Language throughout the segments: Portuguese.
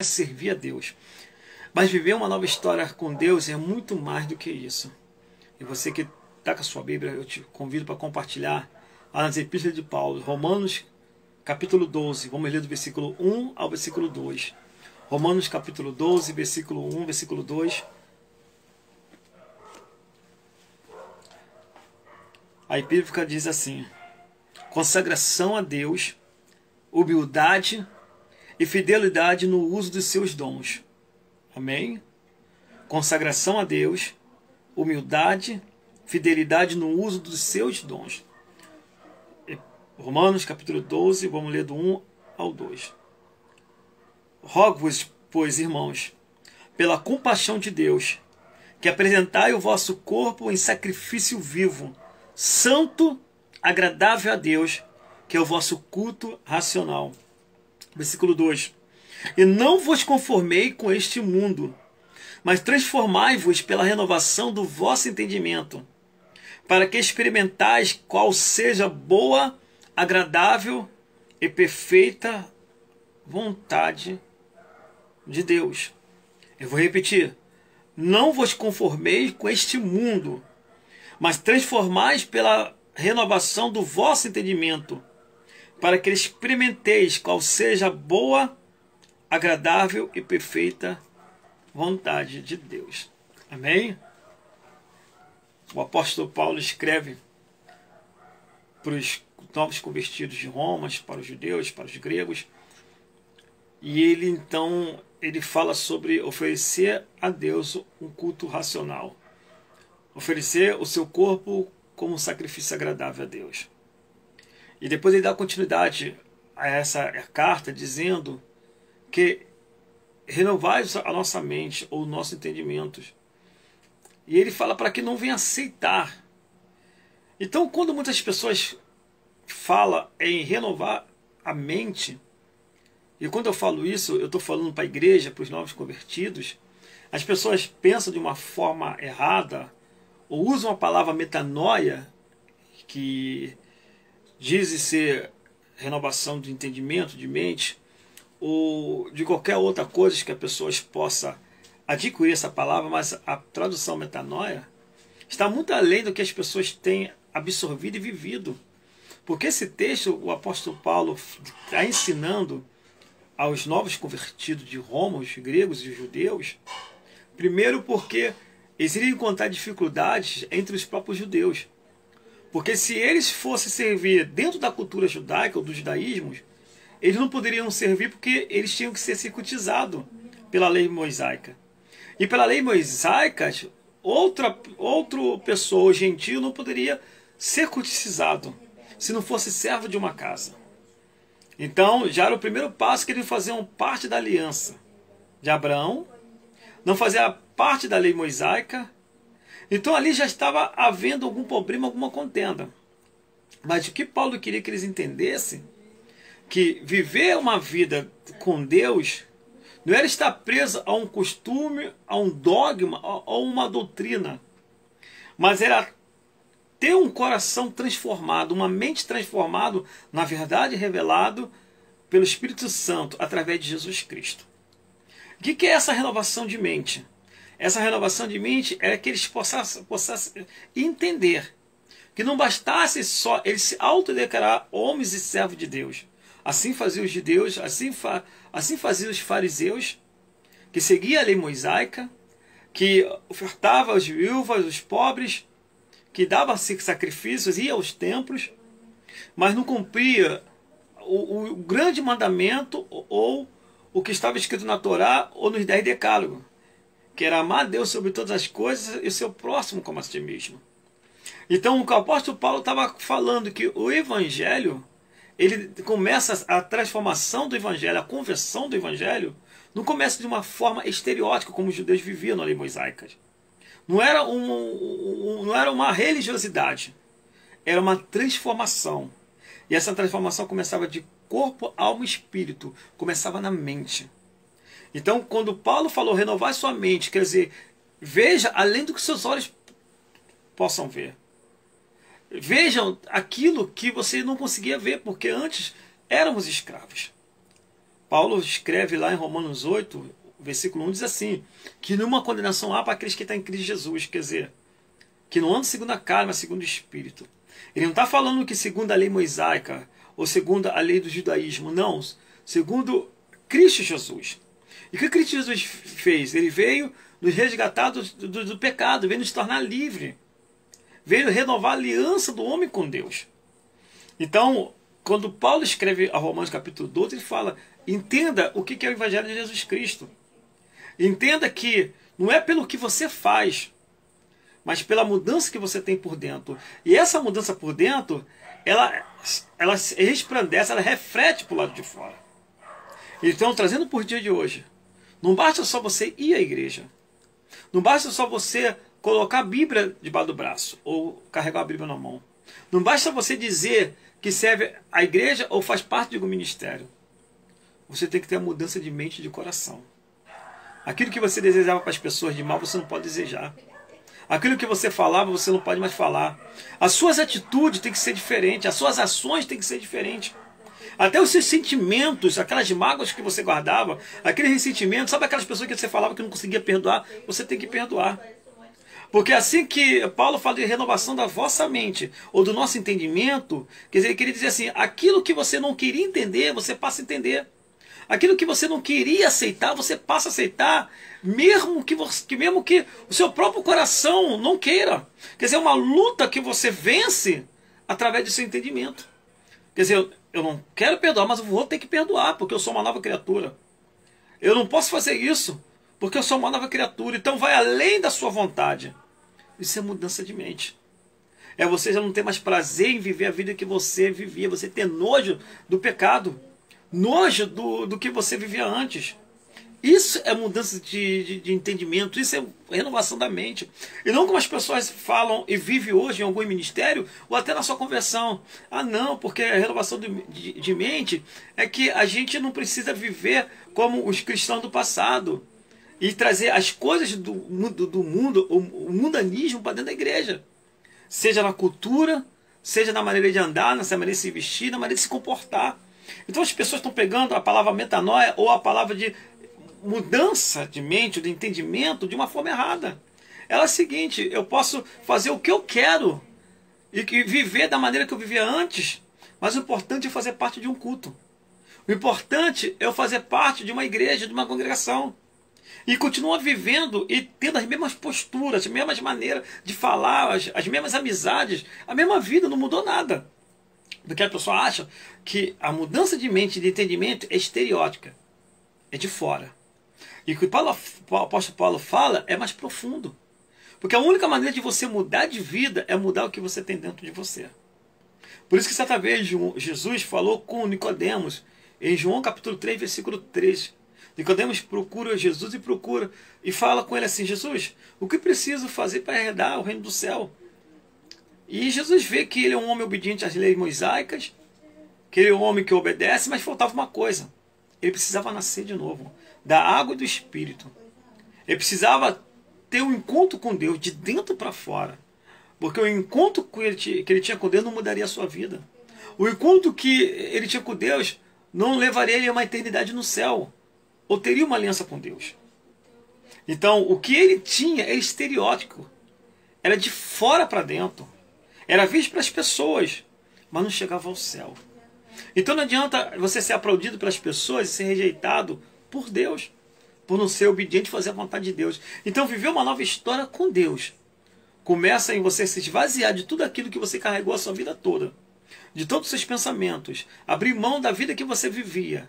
servir a Deus. Mas viver uma nova história com Deus é muito mais do que isso. E você que está com a sua Bíblia, eu te convido para compartilhar as epístolas de Paulo, Romanos capítulo 12, vamos ler do versículo 1 ao versículo 2. Romanos capítulo 12, versículo 1, versículo 2. A epístola diz assim: consagração a Deus, humildade e fidelidade no uso dos seus dons. Amém? Consagração a Deus, humildade, fidelidade no uso dos seus dons. Romanos capítulo 12, vamos ler do 1 ao 2. Rogo-vos, pois, irmãos, pela compaixão de Deus, que apresentai o vosso corpo em sacrifício vivo, santo, agradável a Deus, que é o vosso culto racional. Versículo 2. E não vos conformei com este mundo, mas transformai-vos pela renovação do vosso entendimento, para que experimentais qual seja boa, agradável e perfeita vontade de Deus. Eu vou repetir. Não vos conformeis com este mundo, mas transformais pela renovação do vosso entendimento, para que experimenteis qual seja a boa, agradável e perfeita vontade de Deus. Amém? O apóstolo Paulo escreve para os novos convertidos de Roma, para os judeus, para os gregos, e ele fala sobre oferecer a Deus um culto racional, oferecer o seu corpo como um sacrifício agradável a Deus. E depois ele dá continuidade a essa carta dizendo que renovai a nossa mente ou o nosso entendimento. E ele fala para que não venha aceitar. Então, quando muitas pessoas falam em renovar a mente, e quando eu falo isso, eu estou falando para a igreja, para os novos convertidos, as pessoas pensam de uma forma errada, ou usam a palavra metanoia, que diz ser renovação de entendimento, de mente, ou de qualquer outra coisa que as pessoas possam adquirir essa palavra, mas a tradução metanoia está muito além do que as pessoas têm absorvido e vivido. Porque esse texto, o apóstolo Paulo está ensinando aos novos convertidos de Roma, os gregos e os judeus, primeiro porque eles iriam encontrar dificuldades entre os próprios judeus. Porque se eles fossem servir dentro da cultura judaica ou do judaísmo, eles não poderiam servir porque eles tinham que ser circuncidados pela lei mosaica. E pela lei mosaica, outra pessoa, gentil, não poderia ser circuncidado se não fosse servo de uma casa. Então, já era o primeiro passo que eles faziam parte da aliança de Abraão, não fazia parte da lei mosaica. Então ali já estava havendo algum problema, alguma contenda. Mas o que Paulo queria que eles entendessem, que viver uma vida com Deus não era estar preso a um costume, a um dogma, a uma doutrina, mas era ter um coração transformado, uma mente transformada, na verdade revelado pelo Espírito Santo, através de Jesus Cristo. O que é essa renovação de mente? Essa renovação de mente é que eles possam entender que não bastasse só eles se autodeclarar homens e servos de Deus. Assim faziam os judeus, assim faziam os fariseus, que seguiam a lei mosaica, que ofertavam às viúvas, os pobres, que dava sacrifícios, ia aos templos, mas não cumpria o grande mandamento ou o que estava escrito na Torá ou nos 10 decálogos, que era amar a Deus sobre todas as coisas e o seu próximo como a si mesmo. Então o apóstolo Paulo estava falando que o evangelho, ele começa a transformação do evangelho, a conversão do evangelho, não começa de uma forma estereótica como os judeus viviam na lei mosaica. Não era uma religiosidade, era uma transformação. E essa transformação começava de corpo, alma e espírito, começava na mente. Então, quando Paulo falou renovar sua mente, quer dizer, veja além do que seus olhos possam ver. Vejam aquilo que você não conseguia ver, porque antes éramos escravos. Paulo escreve lá em Romanos 8, versículo 1, diz assim, que nenhuma condenação há para aqueles que estão em Cristo Jesus, quer dizer, que não andam segundo a carne, mas segundo o Espírito. Ele não está falando que segundo a lei mosaica, ou segundo a lei do judaísmo, não, segundo Cristo Jesus. E o que Cristo Jesus fez? Ele veio nos resgatar do pecado, veio nos tornar livre, veio renovar a aliança do homem com Deus. Então, quando Paulo escreve a Romanos capítulo 12, ele fala, entenda o que é o Evangelho de Jesus Cristo. Entenda que não é pelo que você faz, mas pela mudança que você tem por dentro. E essa mudança por dentro, ela resplandece, ela reflete para o lado de fora. Então, trazendo por dia de hoje, não basta só você ir à igreja. Não basta só você colocar a Bíblia debaixo do braço, ou carregar a Bíblia na mão. Não basta você dizer que serve à igreja ou faz parte de algum ministério. Você tem que ter a mudança de mente e de coração. Aquilo que você desejava para as pessoas de mal, você não pode desejar. Aquilo que você falava, você não pode mais falar. As suas atitudes têm que ser diferentes, as suas ações têm que ser diferentes. Até os seus sentimentos, aquelas mágoas que você guardava, aquele ressentimento, sabe aquelas pessoas que você falava que não conseguia perdoar, você tem que perdoar. Porque assim que Paulo fala de renovação da vossa mente, ou do nosso entendimento, quer dizer, ele queria dizer assim, aquilo que você não queria entender, você passa a entender. Aquilo que você não queria aceitar, você passa a aceitar, mesmo que o seu próprio coração não queira. Quer dizer, é uma luta que você vence através do seu entendimento. Quer dizer, eu não quero perdoar, mas eu vou ter que perdoar, porque eu sou uma nova criatura. Eu não posso fazer isso, porque eu sou uma nova criatura. Então vai além da sua vontade. Isso é mudança de mente. É você já não ter mais prazer em viver a vida que você vivia. Você ter nojo do pecado. Nojo do que você vivia antes. Isso é mudança de entendimento. Isso é renovação da mente. E não como as pessoas falam e vivem hoje em algum ministério, ou até na sua conversão. Ah não, porque a renovação de mente é que a gente não precisa viver como os cristãos do passado. E trazer as coisas do mundo, o mundanismo para dentro da igreja. Seja na cultura, seja na maneira de andar, na maneira de se vestir, na maneira de se comportar. Então as pessoas estão pegando a palavra metanoia ou a palavra de mudança de mente, de entendimento, de uma forma errada. Ela é a seguinte, eu posso fazer o que eu quero e viver da maneira que eu vivia antes, mas o importante é fazer parte de um culto. O importante é eu fazer parte de uma igreja, de uma congregação. E continua vivendo e tendo as mesmas posturas, as mesmas maneiras de falar, as mesmas amizades, a mesma vida, não mudou nada. Porque a pessoa acha que a mudança de mente, de entendimento é estereótica, é de fora. E o que o apóstolo Paulo fala é mais profundo. Porque a única maneira de você mudar de vida é mudar o que você tem dentro de você. Por isso que certa vez Jesus falou com Nicodemos, em João capítulo 3, versículo 3. Nicodemos procura Jesus e fala com ele assim, Jesus, o que preciso fazer para herdar o reino do céu? E Jesus vê que ele é um homem obediente às leis mosaicas, que ele é um homem que obedece, mas faltava uma coisa. Ele precisava nascer de novo, da água e do Espírito. Ele precisava ter um encontro com Deus, de dentro para fora. Porque o encontro que ele tinha com Deus não mudaria a sua vida. O encontro que ele tinha com Deus não levaria ele a uma eternidade no céu. Ou teria uma aliança com Deus. Então, o que ele tinha era estereótipo. Era de fora para dentro. Era visto para as pessoas, mas não chegava ao céu. Então não adianta você ser aplaudido pelas pessoas e ser rejeitado por Deus. Por não ser obediente e fazer a vontade de Deus. Então viver uma nova história com Deus começa em você se esvaziar de tudo aquilo que você carregou a sua vida toda. De todos os seus pensamentos. Abrir mão da vida que você vivia.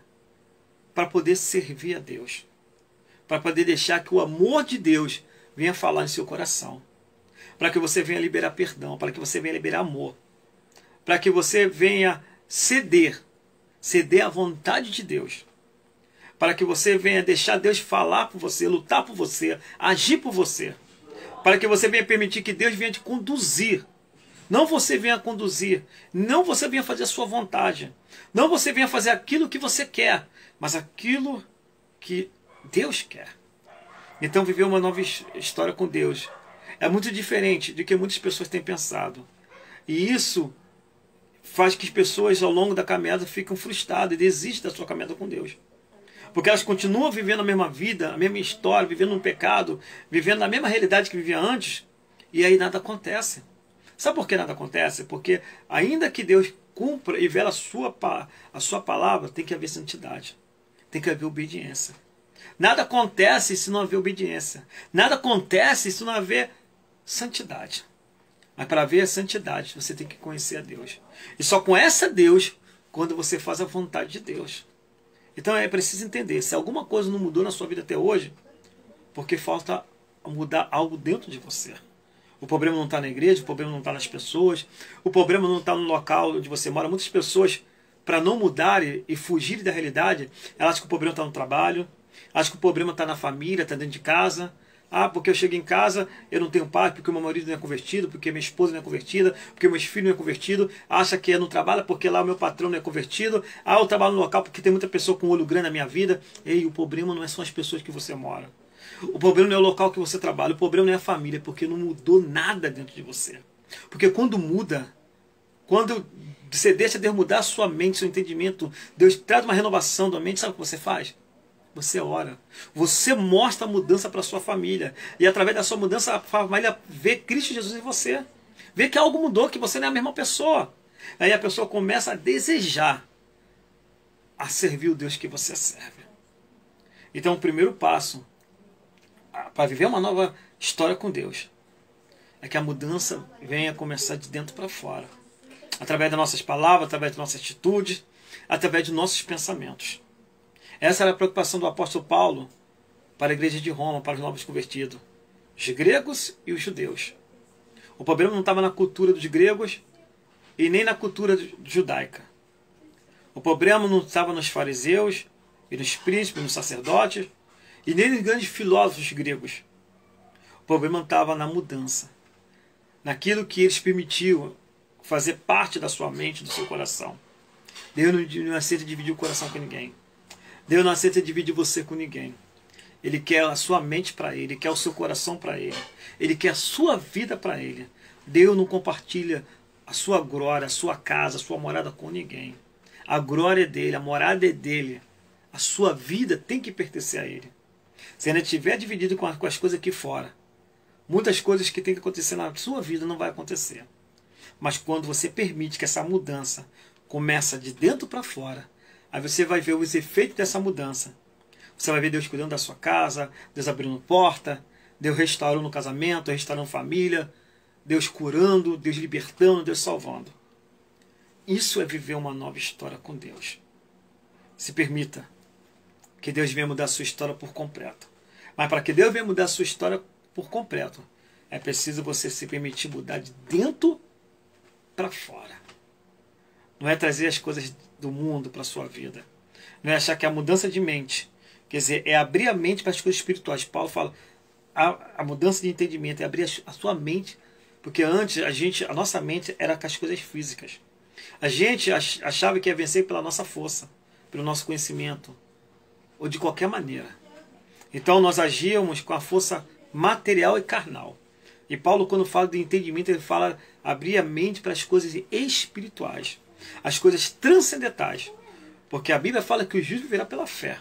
Para poder servir a Deus. Para poder deixar que o amor de Deus venha falar em seu coração. Para que você venha liberar perdão. Para que você venha liberar amor. Para que você venha ceder. Ceder à vontade de Deus. Para que você venha deixar Deus falar por você, lutar por você, agir por você. Para que você venha permitir que Deus venha te conduzir. Não você venha conduzir. Não você venha fazer a sua vontade. Não você venha fazer aquilo que você quer. Mas aquilo que Deus quer. Então viver uma nova história com Deus é muito diferente do que muitas pessoas têm pensado. E isso faz que as pessoas ao longo da caminhada ficam frustradas e desistem da sua caminhada com Deus. Porque elas continuam vivendo a mesma vida, a mesma história, vivendo no pecado, vivendo na mesma realidade que vivia antes, e aí nada acontece. Sabe por que nada acontece? Porque ainda que Deus cumpra e vela a sua palavra, tem que haver santidade, tem que haver obediência. Nada acontece se não haver obediência. Nada acontece se não haver santidade. Mas para haver santidade, você tem que conhecer a Deus. E só conhece a Deus quando você faz a vontade de Deus. Então é preciso entender, se alguma coisa não mudou na sua vida até hoje, porque falta mudar algo dentro de você. O problema não está na igreja, o problema não está nas pessoas, o problema não está no local onde você mora. Muitas pessoas, para não mudarem e fugirem da realidade, elas acham que o problema está no trabalho, acham que o problema está na família, está dentro de casa. Ah, porque eu chego em casa, eu não tenho paz, porque o meu marido não é convertido, porque minha esposa não é convertida, porque meus filhos não é convertido, acha que eu não trabalho porque lá o meu patrão não é convertido, ah, eu trabalho no local porque tem muita pessoa com olho grande na minha vida. Ei, o problema não são as pessoas que você mora. O problema não é o local que você trabalha, o problema não é a família, porque não mudou nada dentro de você. Porque quando muda, quando você deixa Deus mudar a sua mente, seu entendimento, Deus traz uma renovação da mente, sabe o que você faz? Você ora. Você mostra a mudança para a sua família. E através da sua mudança, a família vê Cristo Jesus em você. Vê que algo mudou, que você não é a mesma pessoa. Aí a pessoa começa a desejar a servir o Deus que você serve. Então o primeiro passo para viver uma nova história com Deus é que a mudança venha começar de dentro para fora. Através das nossas palavras, através das nossas atitudes, através dos nossos pensamentos. Essa era a preocupação do apóstolo Paulo para a igreja de Roma, para os novos convertidos. Os gregos e os judeus. O problema não estava na cultura dos gregos e nem na cultura judaica. O problema não estava nos fariseus e nos príncipes, nos sacerdotes e nem nos grandes filósofos gregos. O problema estava na mudança. Naquilo que eles permitiam fazer parte da sua mente, do seu coração. Deus não aceita dividir o coração com ninguém. Deus não aceita dividir você com ninguém. Ele quer a sua mente para Ele, Ele quer o seu coração para Ele. Ele quer a sua vida para Ele. Deus não compartilha a sua glória, a sua casa, a sua morada com ninguém. A glória é dele, a morada é dele. A sua vida tem que pertencer a Ele. Se ainda estiver dividido com as coisas aqui fora, muitas coisas que tem que acontecer na sua vida não vai acontecer. Mas quando você permite que essa mudança começa de dentro para fora, aí você vai ver os efeitos dessa mudança. Você vai ver Deus cuidando da sua casa, Deus abrindo porta, Deus restaurando o casamento, restaurando família, Deus curando, Deus libertando, Deus salvando. Isso é viver uma nova história com Deus. Se permita que Deus venha mudar a sua história por completo. Mas para que Deus venha mudar a sua história por completo, é preciso você se permitir mudar de dentro para fora. Não é trazer as coisas do mundo para a sua vida. Não é achar que a mudança de mente, quer dizer, é abrir a mente para as coisas espirituais. Paulo fala, a mudança de entendimento é abrir a sua mente, porque antes a nossa mente era com as coisas físicas. A gente achava que ia vencer pela nossa força, pelo nosso conhecimento, ou de qualquer maneira. Então nós agíamos com a força material e carnal. E Paulo, quando fala de entendimento, ele fala abrir a mente para as coisas espirituais, as coisas transcendentais. Porque a Bíblia fala que o justo viverá pela fé.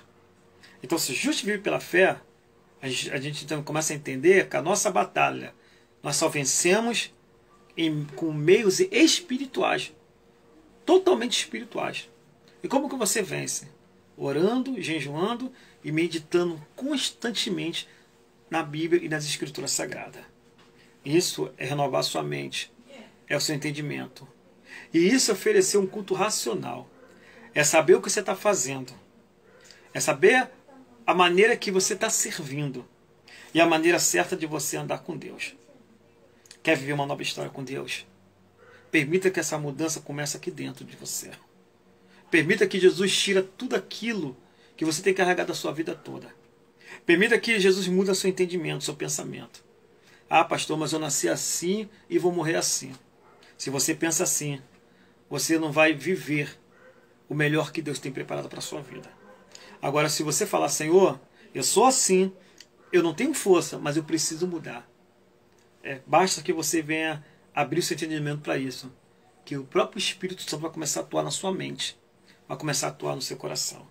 Então, se o justo vive pela fé, a gente então começa a entender que a nossa batalha, nós só vencemos com meios espirituais, totalmente espirituais. E como que você vence? Orando, jejuando e meditando constantemente na Bíblia e nas Escrituras Sagradas. Isso é renovar sua mente, é o seu entendimento. E isso é oferecer um culto racional. É saber o que você está fazendo. É saber a maneira que você está servindo. E a maneira certa de você andar com Deus. Quer viver uma nova história com Deus? Permita que essa mudança comece aqui dentro de você. Permita que Jesus tire tudo aquilo que você tem carregado a sua vida toda. Permita que Jesus mude o seu entendimento, o seu pensamento. Ah, pastor, mas eu nasci assim e vou morrer assim. Se você pensa assim, você não vai viver o melhor que Deus tem preparado para a sua vida. Agora, se você falar, Senhor, eu sou assim, eu não tenho força, mas eu preciso mudar. Basta que você venha abrir o seu entendimento para isso. Que o próprio Espírito Santo vai começar a atuar na sua mente. Vai começar a atuar no seu coração.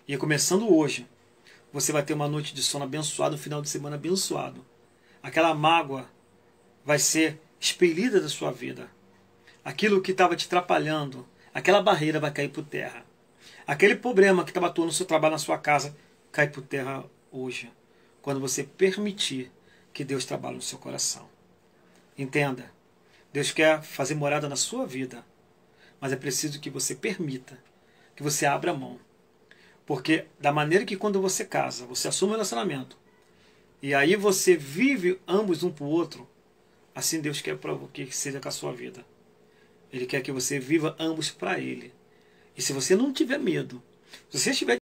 E começando hoje, você vai ter uma noite de sono abençoado, um final de semana abençoado. Aquela mágoa vai ser expelida da sua vida. Aquilo que estava te atrapalhando, aquela barreira vai cair por terra. Aquele problema que estava atuando no seu trabalho, na sua casa, cai por terra hoje. Quando você permitir que Deus trabalhe no seu coração. Entenda, Deus quer fazer morada na sua vida, mas é preciso que você permita, que você abra a mão. Porque da maneira que quando você casa, você assume o relacionamento, e aí você vive ambos um para o outro, assim Deus quer que seja com a sua vida. Ele quer que você viva ambos para Ele. E se você não tiver medo, se você estiver